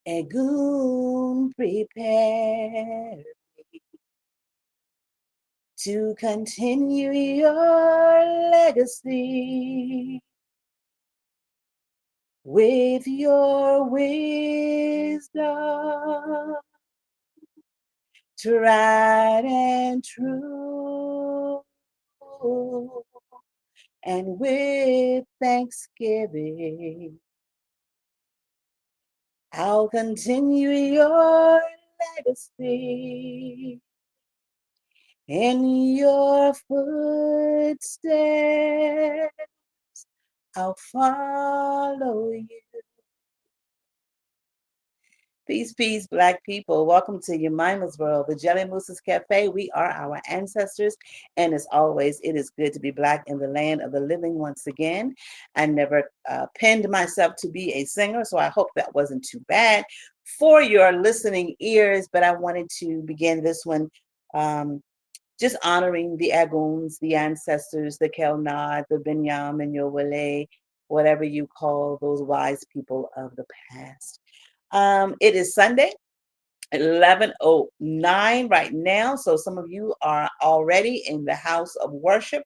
Egun prepare to continue your legacy with your wisdom, tried and true, and with thanksgiving, I'll continue your legacy in your footsteps. I'll follow you. Peace, peace, Black people. Welcome to your mindless world, the Jelly Moose's Cafe. We are our ancestors, and as always, it is good to be Black in the land of the living once again. I never pinned myself to be a singer, so I hope that wasn't too bad for your listening ears, but I wanted to begin this one um, just honoring the Aguns, the ancestors, the Kelnad, the Binyam, and Yowale, whatever you call those wise people of the past. It is Sunday, 11:09 right now. So some of you are already in the house of worship,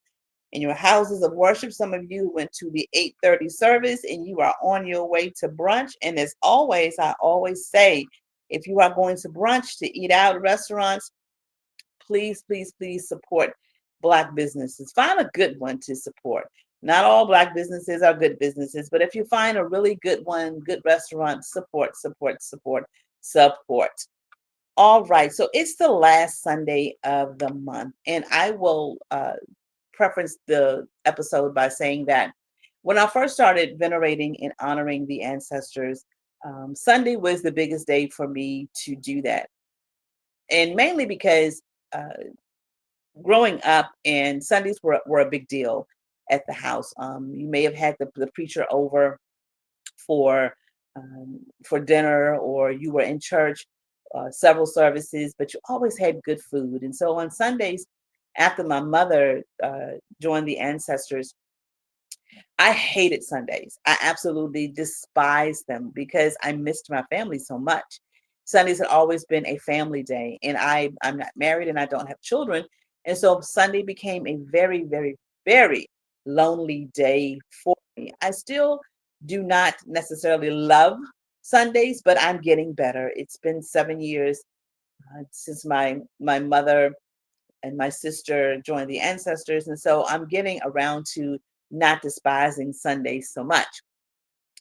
in your houses of worship. Some of you went to the 8:30 service and you are on your way to brunch. And as always, I always say, if you are going to brunch to eat out at restaurants, please, please, please support Black businesses. Find a good one to support. Not all Black businesses are good businesses, but if you find a really good one, good restaurant, support, support, support, support. All right, so it's the last Sunday of the month, and I will preference the episode by saying that when I first started venerating and honoring the ancestors, Sunday was the biggest day for me to do that, and mainly because uh, growing up and Sundays were a big deal at the house. You may have had the preacher over for dinner, or you were in church several services, but you always had good food. And so on Sundays, after my mother joined the ancestors, I hated Sundays. I absolutely despised them because I missed my family so much. Sundays had always been a family day, and I'm not married and I don't have children. And so Sunday became a very, very, very lonely day for me. I still do not necessarily love Sundays, but I'm getting better. It's been 7 years since my mother and my sister joined the ancestors. And so I'm getting around to not despising Sundays so much.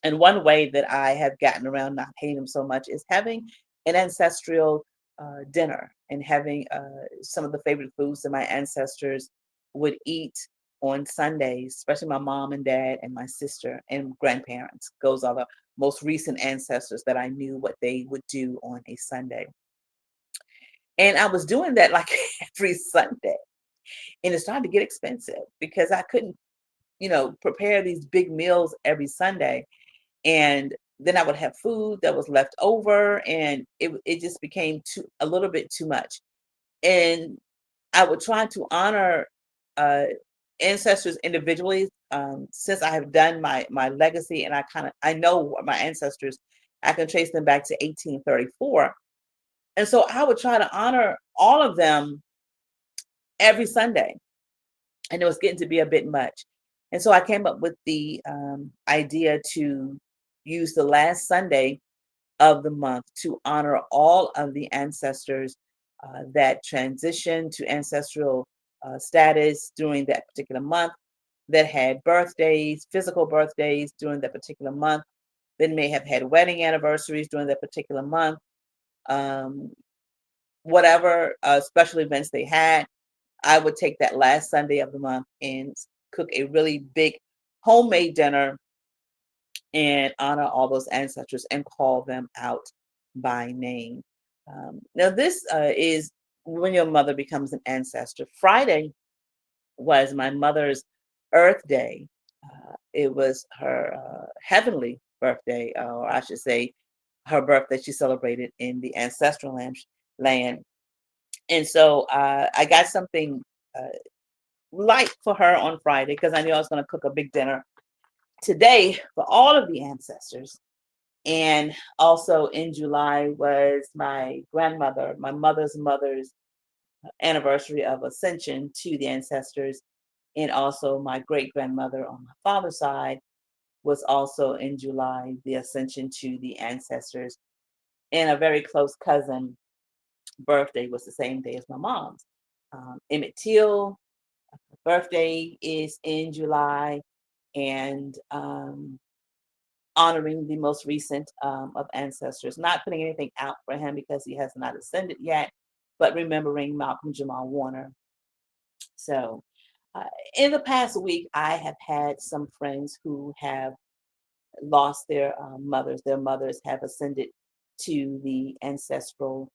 And one way that I have gotten around not hating them so much is having an ancestral dinner and having some of the favorite foods that my ancestors would eat on Sundays, especially my mom and dad and my sister and grandparents. Those are the most recent ancestors that I knew what they would do on a Sunday. And I was doing that like every Sunday. And it started to get expensive because I couldn't, prepare these big meals every Sunday. And then I would have food that was left over, and it just became a little bit too much. And I would try to honor uh, ancestors individually, since I have done my legacy, and I know my ancestors. I can trace them back to 1834, and so I would try to honor all of them every Sunday, and it was getting to be a bit much. And so I came up with the idea to use the last Sunday of the month to honor all of the ancestors that transitioned to ancestral status during that particular month, that had birthdays, physical birthdays during that particular month, that may have had wedding anniversaries during that particular month, um, whatever special events they had. I would take that last Sunday of the month and cook a really big homemade dinner and honor all those ancestors and call them out by name. Now, this is when your mother becomes an ancestor. Friday was my mother's Earth Day. It was her heavenly birthday, or I should say, her birthday she celebrated in the ancestral land. And so I got something light for her on Friday because I knew I was going to cook a big dinner today for all of the ancestors. And also in July was my grandmother, my mother's mother's anniversary of ascension to the ancestors. And also my great grandmother on my father's side was also in July, the ascension to the ancestors. And a very close cousin birthday was the same day as my mom's. Emmett Till birthday is in July, and honoring the most recent of ancestors. Not putting anything out for him because he has not ascended yet, but remembering Malcolm Jamal Warner. So, uh, in the past week, I have had some friends who have lost their mothers. Their mothers have ascended to the ancestral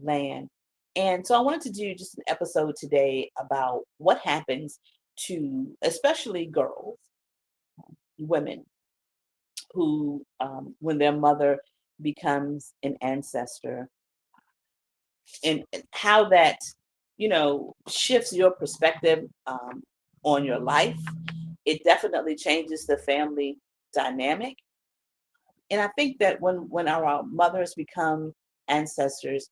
land. And so I wanted to do just an episode today about what happens to, especially girls, women, who, when their mother becomes an ancestor, and how that, shifts your perspective on your life. It definitely changes the family dynamic. And I think that when our mothers become ancestors,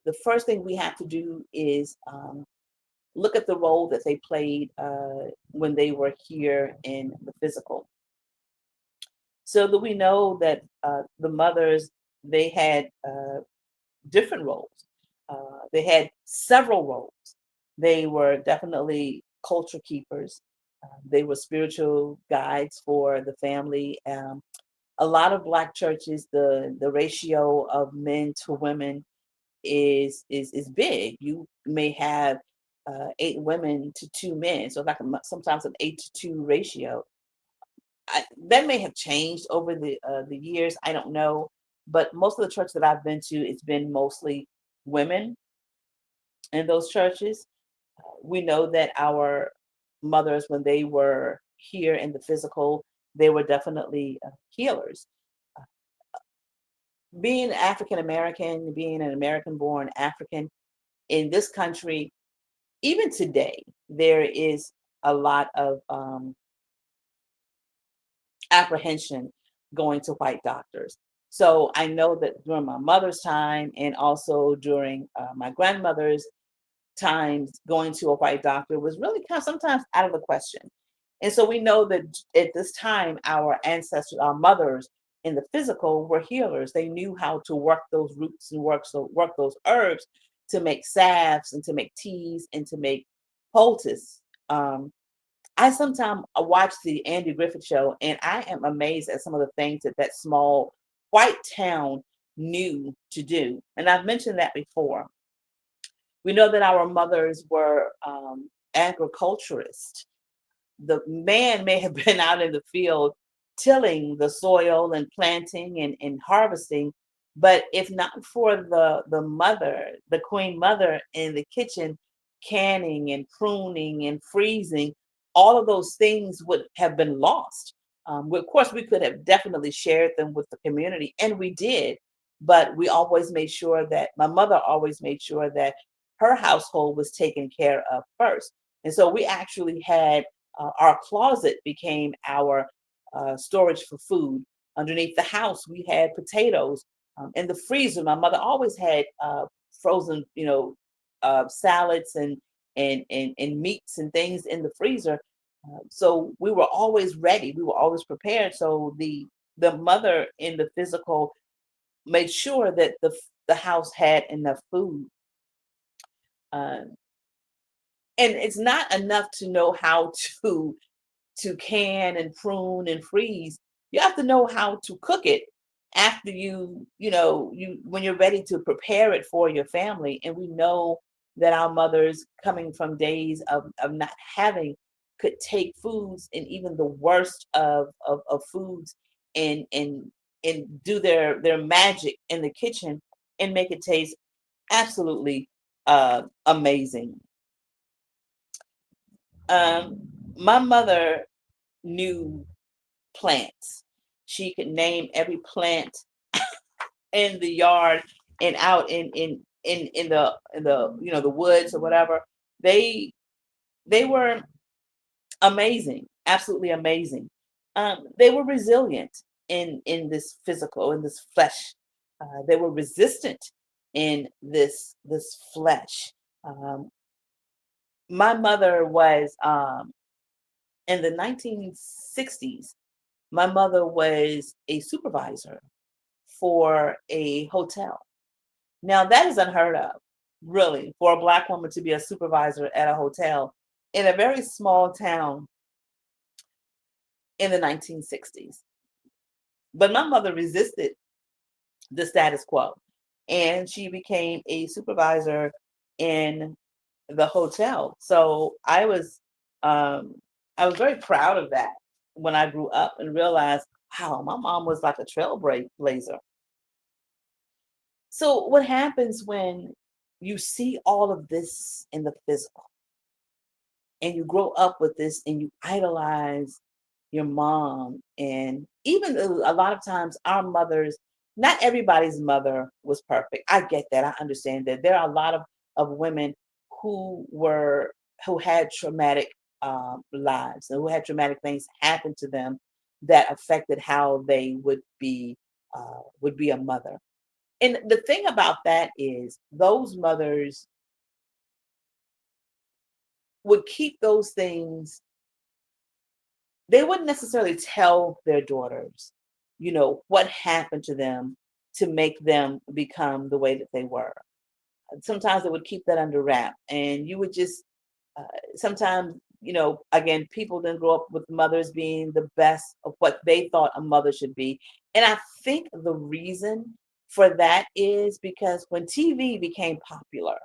the first thing we have to do is look at the role that they played when they were here in the physical, so that we know that the mothers, they had different roles. They had several roles. They were definitely culture keepers. They were spiritual guides for the family. A lot of Black churches, the ratio of men to women is big. You may have 8 women to 2 men, so like sometimes an 8-to-2 ratio. That may have changed over the years. I don't know, but most of the churches that I've been to, it's been mostly women in those churches. We know that our mothers, when they were here in the physical, they were definitely healers. Uh, Being African American, being an American born African in this country, even today, there is a lot of apprehension going to white doctors. So I know that during my mother's time and also during my grandmother's times, going to a white doctor was really kind of sometimes out of the question. And so we know that at this time, our ancestors, our mothers in the physical were healers. They knew how to work those roots and work those herbs to make salves and to make teas and to make poultice. I sometimes watch the Andy Griffith Show, and I am amazed at some of the things that that small white town knew to do. And I've mentioned that before. We know that our mothers were agriculturists. The man may have been out in the field tilling the soil and planting and harvesting, but if not for the mother, the queen mother in the kitchen, canning and pruning and freezing, all of those things would have been lost. Of course, we could have definitely shared them with the community, and we did, but we always made sure that my mother always made sure that her household was taken care of first. And so we actually had our closet became our storage for food. Underneath the house, we had potatoes. In the freezer, my mother always had frozen, salads and meats and things in the freezer. So we were always ready. We were always prepared. So the mother in the physical made sure that the house had enough food. Uh, and it's not enough to know how to can and prune and freeze. You have to know how to cook it after you when you're ready to prepare it for your family. And we know that our mothers, coming from days of not having, could take foods and even the worst of foods and and do their magic in the kitchen and make it taste absolutely amazing. um my mother knew plants. She could name every plant in the yard and out in the woods or whatever. They they were amazing, absolutely amazing. They were resilient. in this physical, in this flesh. They were resistant in this flesh. Um, my mother was in the 1960s. My mother was a supervisor for a hotel. Now that is unheard of, really, for a Black woman to be a supervisor at a hotel in a very small town in the 1960s. But my mother resisted the status quo, and she became a supervisor in the hotel. So um, I was very proud of that when I grew up and realized, wow, my mom was like a trailblazer. So what happens when you see all of this in the physical and you grow up with this and you idolize your mom, and even a lot of times our mothers, not everybody's mother was perfect. I get that. I understand that there are a lot of women who were who had traumatic lives and who had traumatic things happen to them that affected how they would be a mother. And the thing about that is those mothers would keep those things. They wouldn't necessarily tell their daughters, what happened to them to make them become the way that they were. Sometimes they would keep that under wrap, and you would just uh, sometimes, again, people didn't grow up with mothers being the best of what they thought a mother should be. And I think the reason for that is because when TV became popular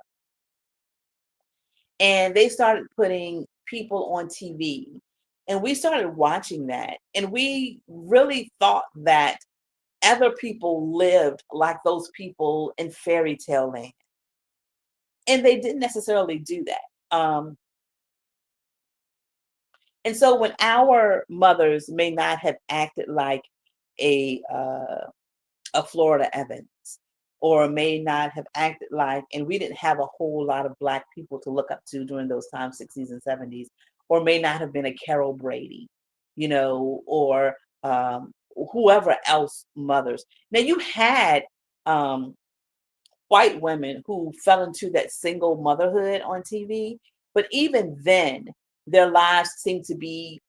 and they started putting people on TV, and we started watching that, and we really thought that other people lived like those people in fairy tale land, and they didn't necessarily do that. And so when our mothers may not have acted like a Florida Evans, or may not have acted like, and we didn't have a whole lot of Black people to look up to during those times, 60s and 70s, or may not have been a Carol Brady, or whoever else mothers. Now you had um, white women who fell into that single motherhood on TV. But even then, their lives seem to be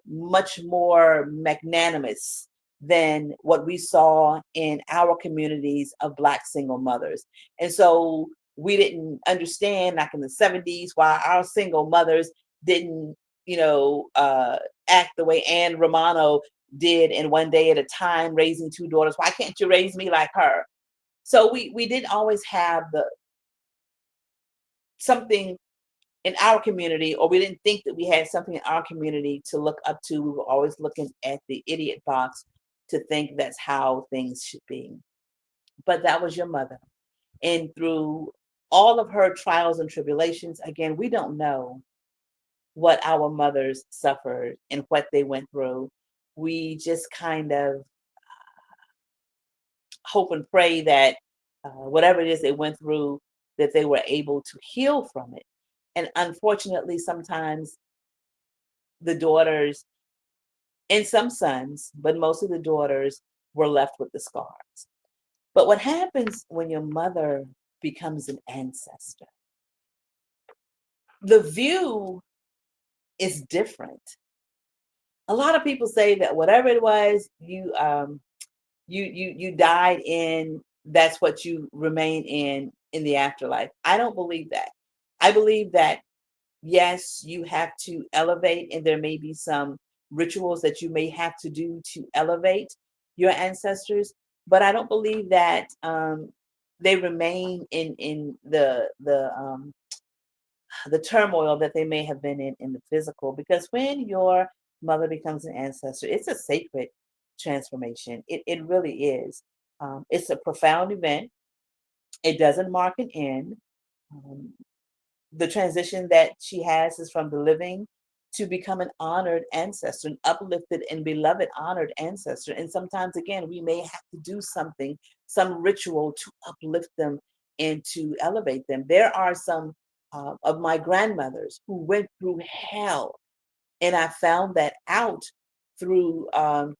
much more magnanimous than what we saw in our communities of Black single mothers. And so we didn't understand, like in the 70s, why our single mothers didn't, act the way Anne Romano did in One Day at a Time, raising two daughters. Why can't you raise me like her? So we didn't always have the something in our community, or we didn't think that we had something in our community to look up to. We were always looking at the idiot box to think that's how things should be. But that was your mother. And through all of her trials and tribulations, again, we don't know what our mothers suffered and what they went through. We just kind of hope and pray that whatever it is they went through, that they were able to heal from it. And unfortunately, sometimes the daughters and some sons, but most of the daughters were left with the scars. But what happens when your mother becomes an ancestor? The view is different. A lot of people say that whatever it was you died in, that's what you remain in the afterlife. I don't believe that. I believe that yes, you have to elevate, and there may be some rituals that you may have to do to elevate your ancestors, but I don't believe that they remain in the turmoil that they may have been in the physical. Because when your mother becomes an ancestor, it's a sacred transformation. It really is. It's a profound event. It doesn't mark an end. Um, the transition that she has is from the living to become an honored ancestor, an uplifted and beloved honored ancestor. And sometimes, again, we may have to do something, some ritual to uplift them and to elevate them. There are some of my grandmothers who went through hell, and I found that out through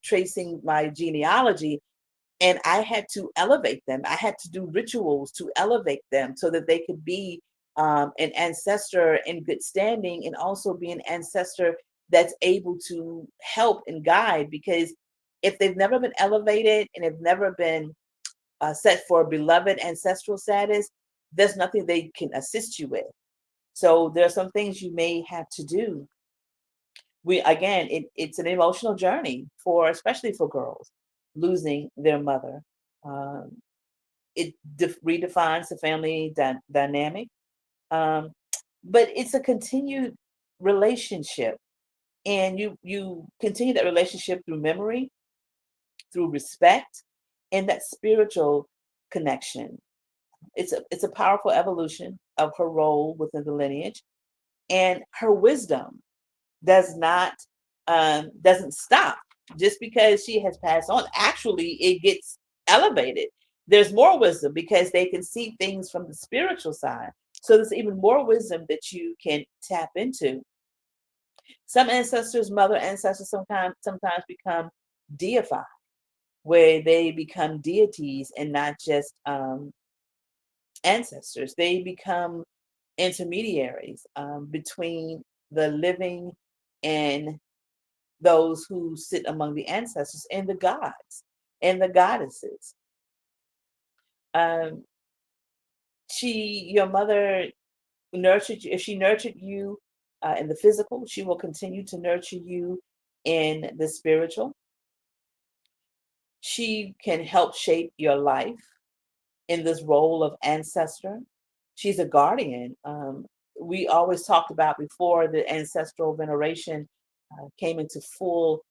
tracing my genealogy, and I had to elevate them. I had to do rituals to elevate them so that they could be an ancestor in good standing, and also be an ancestor that's able to help and guide. Because if they've never been elevated and have never been set for beloved ancestral status, there's nothing they can assist you with. So there are some things you may have to do. We again, it's an emotional journey for, especially for girls, losing their mother. Um, it redefines the family dynamic, um, but it's a continued relationship, and you continue that relationship through memory, through respect, and that spiritual connection. It's a powerful evolution of her role within the lineage, and her wisdom doesn't stop just because she has passed on. Actually, it gets elevated. There's more wisdom because they can see things from the spiritual side. So there's even more wisdom that you can tap into. Some ancestors, mother ancestors, sometimes become deified, where they become deities and not just ancestors. They become intermediaries between the living and those who sit among the ancestors, and the gods and the goddesses. Um, your mother nurtured you. If she nurtured you in the physical, she will continue to nurture you in the spiritual. She can help shape your life in this role of ancestor. She's a guardian. We always talked about, before the ancestral veneration came into full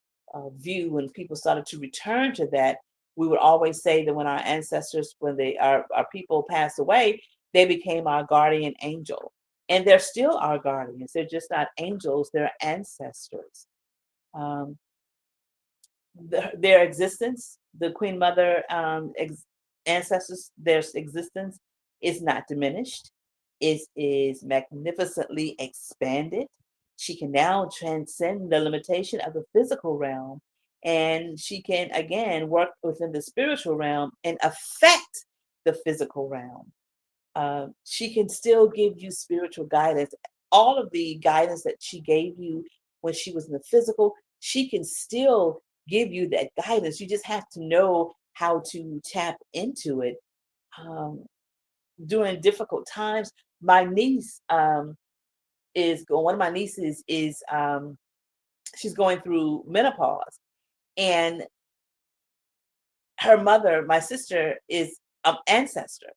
view, when people started to return to that, we would always say that when our ancestors, when our people passed away, they became our guardian angel. And they're still our guardians. They're just not angels, they're ancestors. Um, their existence, the Queen Mother ancestors, their existence is not diminished. It is magnificently expanded. She can now transcend the limitation of the physical realm, and she can again work within the spiritual realm and affect the physical realm. She can still give you spiritual guidance. All of the guidance that she gave you when she was in the physical, she can still give you that guidance. You just have to know how to tap into it. Um, During difficult times, my niece is going. One of my nieces is she's going through menopause, and her mother, my sister, is an ancestor.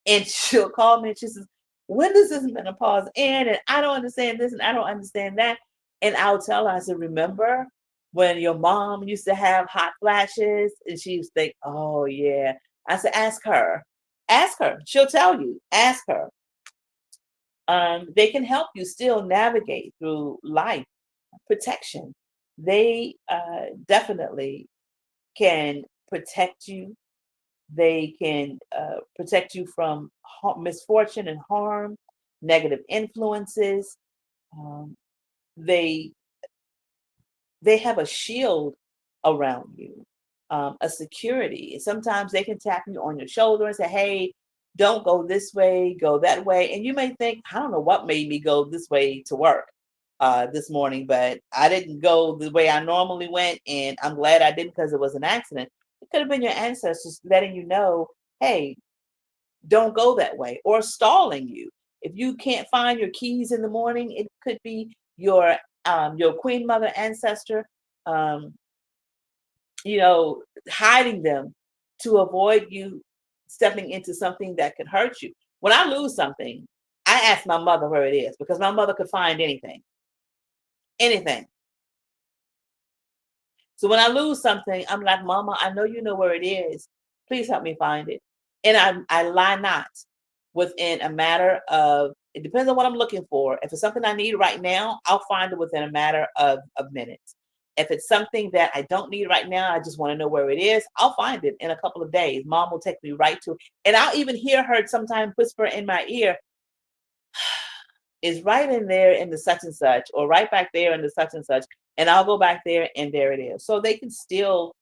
And she'll call me and she says, "When does this menopause end? And I don't understand this and I don't understand that." And I'll tell her, I said, "Remember when your mom used to have hot flashes?" And she used to think, "Oh, yeah." I said, "Ask her. Ask her. She'll tell you. Ask her." They can help you still navigate through life. Protection. They definitely can protect you. They can protect you from misfortune and harm, negative influences. Um, they they have a shield around you, a security. Sometimes they can tap you on your shoulder and say, "Hey, don't go this way, go that way." And you may think, "I don't know what made me go this way to work this morning, but I didn't go the way I normally went, and I'm glad I didn't because it was an accident." It could have been your ancestors letting you know, "Hey, don't go that way," or stalling you. If you can't find your keys in the morning, it could be your queen mother ancestor, um, you know, hiding them to avoid you stepping into something that could hurt you. When I lose something, I ask my mother where it is, because my mother could find anything, anything. So when I lose something, I'm like, "Mama, I know you know where it is. Please help me find it." And I lie not. Within a matter of, it depends on what I'm looking for. If it's something I need right now, I'll find it within a matter of minutes. If it's something that I don't need right now, I just want to know where it is, I'll find it in a couple of days. Mom will take me right to it. And I'll even hear her sometimes whisper in my ear, "Is right in there in the such and such, or right back there in the such and such." And I'll go back there and there it is. So they can still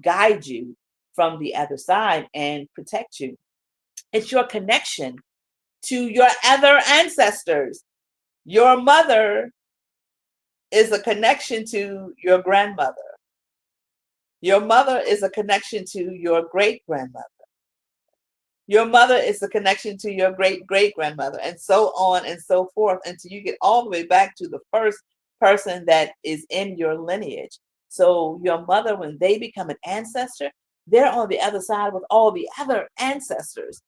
guide you from the other side and protect you. It's your connection to your other ancestors. Your mother is a connection to your grandmother. Your mother is a connection to your great grandmother. Your mother is the connection to your great great grandmother, and so on and so forth, until you get all the way back to the first person that is in your lineage. So, your mother, when they become an ancestor, they're on the other side with all the other ancestors.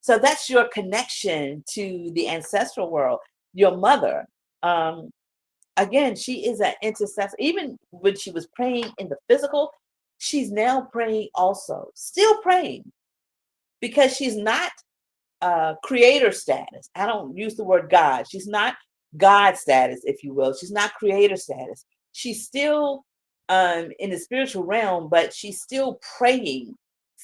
So, that's your connection to the ancestral world. Your mother, um, again, she is an intercessor. Even when she was praying in the physical, she's now praying also, still praying, because she's not creator status. I don't use the word God. She's not God status, if you will. She's not creator status. She's still in the spiritual realm, but she's still praying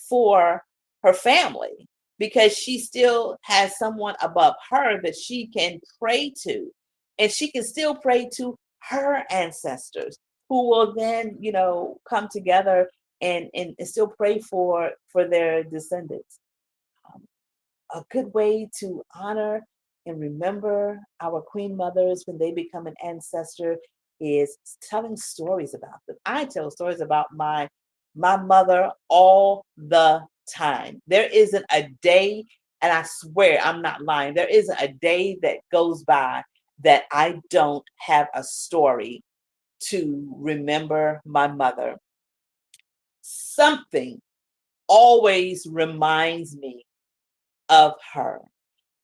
for her family, because she still has someone above her that she can pray to. And she can still pray to her ancestors, who will then, come together and still pray for their descendants. Um, a good way to honor and remember our queen mothers when they become an ancestor is telling stories about them. I tell stories about my mother all the time. There isn't a day, and I swear I'm not lying, there isn't a day that goes by that I don't have a story to remember my mother. Something always reminds me of her.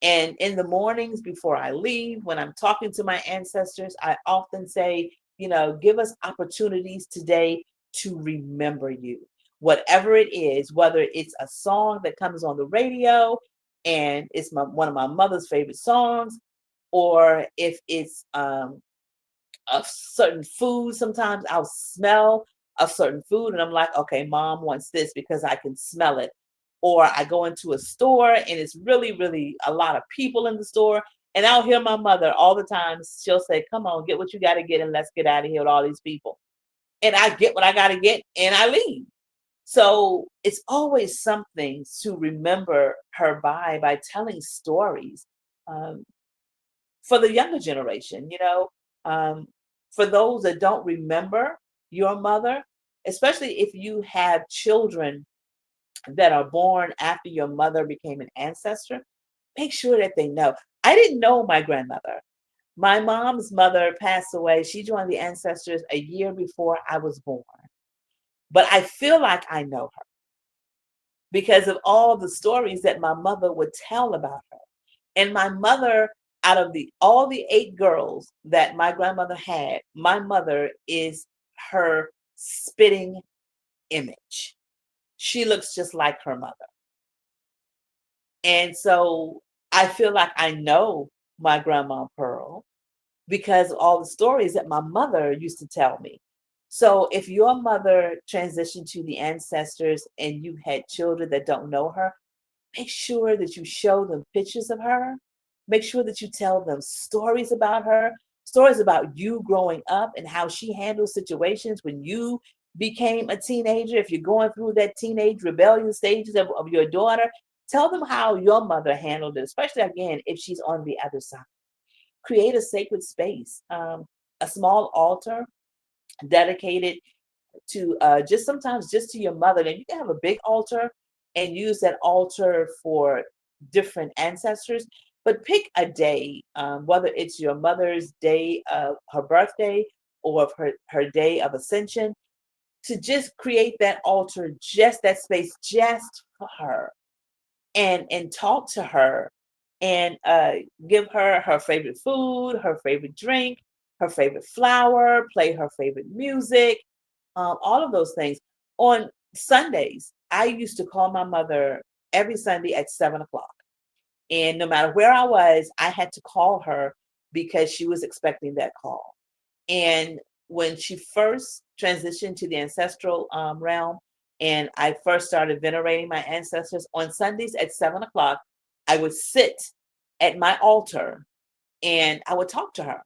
And in the mornings before I leave, when I'm talking to my ancestors, I often say, give us opportunities today to remember you. Whatever it is, whether it's a song that comes on the radio and it's one of my mother's favorite songs, or if it's a certain food. Sometimes I'll smell a certain food and I'm like, okay, mom wants this because I can smell it. Or I go into a store and it's really, really a lot of people in the store. And I'll hear my mother all the time. She'll say, come on, get what you got to get and let's get out of here with all these people. And I get what I got to get and I leave. So it's always something to remember her by telling stories. Um, for the younger generation, for those that don't remember your mother, especially if you have children that are born after your mother became an ancestor, make sure that they know. I didn't know my grandmother. My mom's mother passed away. She joined the ancestors a year before I was born. But I feel like I know her because of all the stories that my mother would tell about her. And my mother, out of the all the 8 girls that my grandmother had, my mother is her spitting image. She looks just like her mother. And so I feel like I know my grandma Pearl because of all the stories that my mother used to tell me. So if your mother transitioned to the ancestors and you had children that don't know her, make sure that you show them pictures of her. Make sure that you tell them stories about her, stories about you growing up and how she handled situations when you became a teenager. If you're going through that teenage rebellion stages of your daughter, tell them how your mother handled it, especially again, if she's on the other side. Create a sacred space, a small altar dedicated to just sometimes just to your mother. And you can have a big altar and use that altar for different ancestors. But pick a day, whether it's your mother's day of her birthday or of her day of ascension, to just create that altar, just that space, just for her, and talk to her and give her her favorite food, her favorite drink, her favorite flower, play her favorite music, all of those things. On Sundays, I used to call my mother every Sunday at 7 o'clock. And no matter where I was, I had to call her because she was expecting that call. And when she first transitioned to the ancestral realm, and I first started venerating my ancestors on Sundays at 7 o'clock, I would sit at my altar and I would talk to her.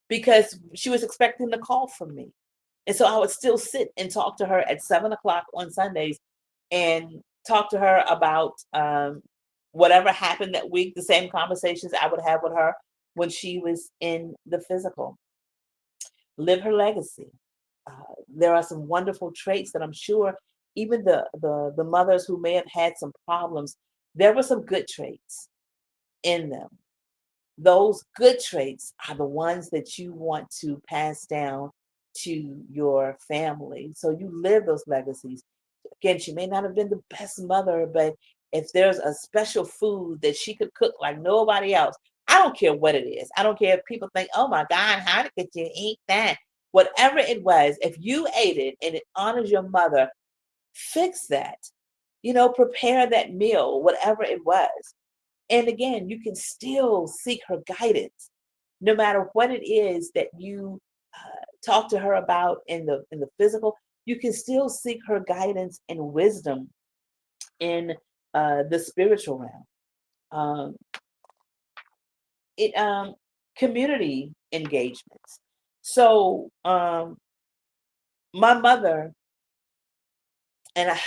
because she was expecting the call from me. And so I would still sit and talk to her at 7 o'clock on Sundays and talk to her about whatever happened that week, the same conversations I would have with her when she was in the physical. Live her legacy. There are some wonderful traits that I'm sure even the mothers who may have had some problems, there were some good traits in them. Those good traits are the ones that you want to pass down to your family. So you live those legacies. Again, she may not have been the best mother, but if there's a special food that she could cook like nobody else, I don't care what it is. I don't care if people think, oh my God, how could you eat that? Whatever it was, if you ate it and it honors your mother, fix that. Prepare that meal, whatever it was. And again, you can still seek her guidance, no matter what it is that you talk to her about in the physical. You can still seek her guidance and wisdom in the spiritual realm. Um, it Community engagements. So my mother and I.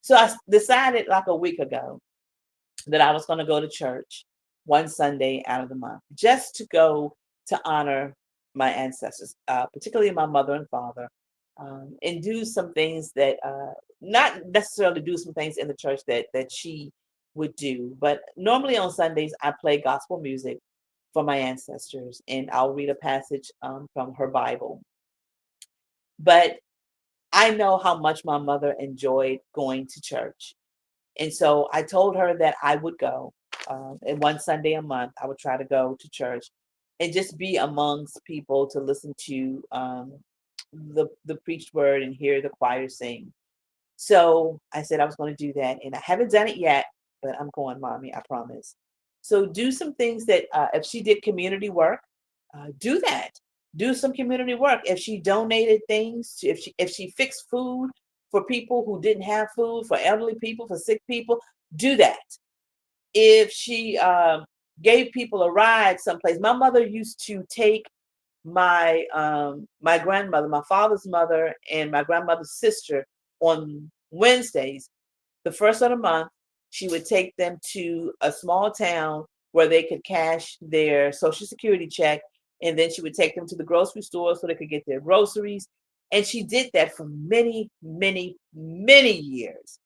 So I decided like a week ago that I was going to go to church one Sunday out of the month just to go to honor my ancestors, particularly my mother and father, and do some things that, not necessarily do some things in the church that she would do, but normally on Sundays I play gospel music for my ancestors and I'll read a passage from her Bible. But I know how much my mother enjoyed going to church. And so I told her that I would go. And one Sunday a month, I would try to go to church and just be amongst people to listen to the preached word and hear the choir sing. So I said I was going to do that. And I haven't done it yet, but I'm going, Mommy, I promise. So do some things that if she did community work, do that. Do some community work. If she donated things, if she fixed food for people who didn't have food, for elderly people, for sick people, do that. If she gave people a ride someplace, my mother used to take my grandmother, my father's mother, and my grandmother's sister on Wednesdays, the first of the month. She would take them to a small town where they could cash their Social Security check, and then she would take them to the grocery store so they could get their groceries. And she did that for many, many, many years.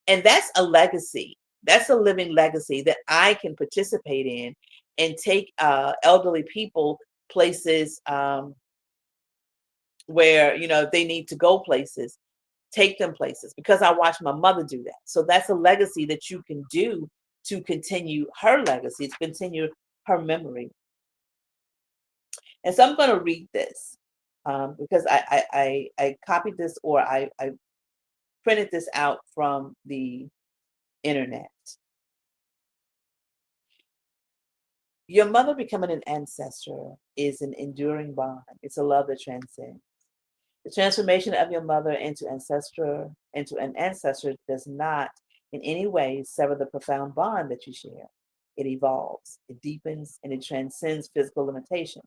And that's a legacy. That's a living legacy that I can participate in and take elderly people places where, they need to go places, take them places because I watched my mother do that. So that's a legacy that you can do to continue her legacy, to continue her memory. And so I'm going to read this because I copied this, or I printed this out from the internet. Your mother becoming an ancestor is an enduring bond. It's a love that transcends. The transformation of your mother into an ancestor does not in any way sever the profound bond that you share. It evolves, it deepens, and it transcends physical limitations.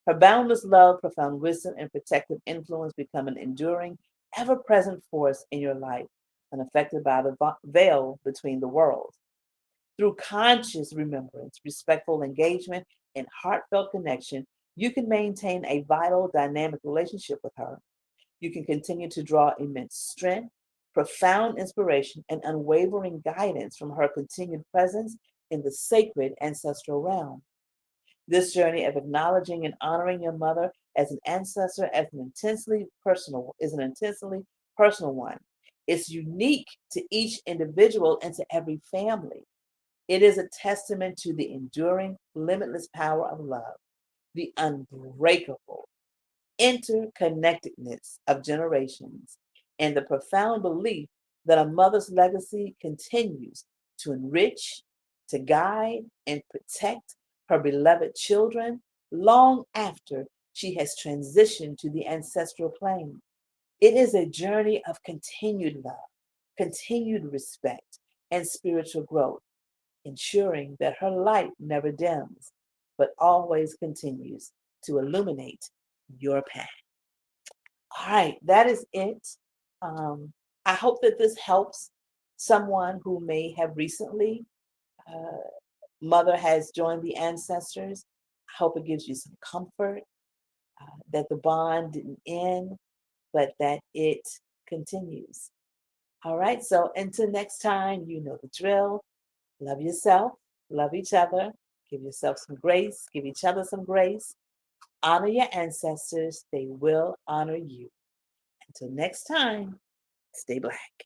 Her boundless love, profound wisdom, and protective influence become an enduring, ever-present force in your life, unaffected by the veil between the worlds. Through conscious remembrance, respectful engagement, and heartfelt connection, you can maintain a vital, dynamic relationship with her. You can continue to draw immense strength, profound inspiration, and unwavering guidance from her continued presence in the sacred ancestral realm. This journey of acknowledging and honoring your mother as an ancestor is an intensely personal one. It's unique to each individual and to every family. It is a testament to the enduring, limitless power of love, the unbreakable interconnectedness of generations, and the profound belief that a mother's legacy continues to enrich, to guide, and protect her beloved children long after she has transitioned to the ancestral plane. It is a journey of continued love, continued respect, and spiritual growth. ensuring that her light never dims, but always continues to illuminate your path. All right, that is it. Um, I hope that this helps someone who may have recently, uh, mother has joined the ancestors. I hope it gives you some comfort that the bond didn't end, but that it continues. All right, so until next time, you know the drill. Love yourself, love each other, give yourself some grace, give each other some grace. Honor your ancestors, they will honor you. Until next time, stay black.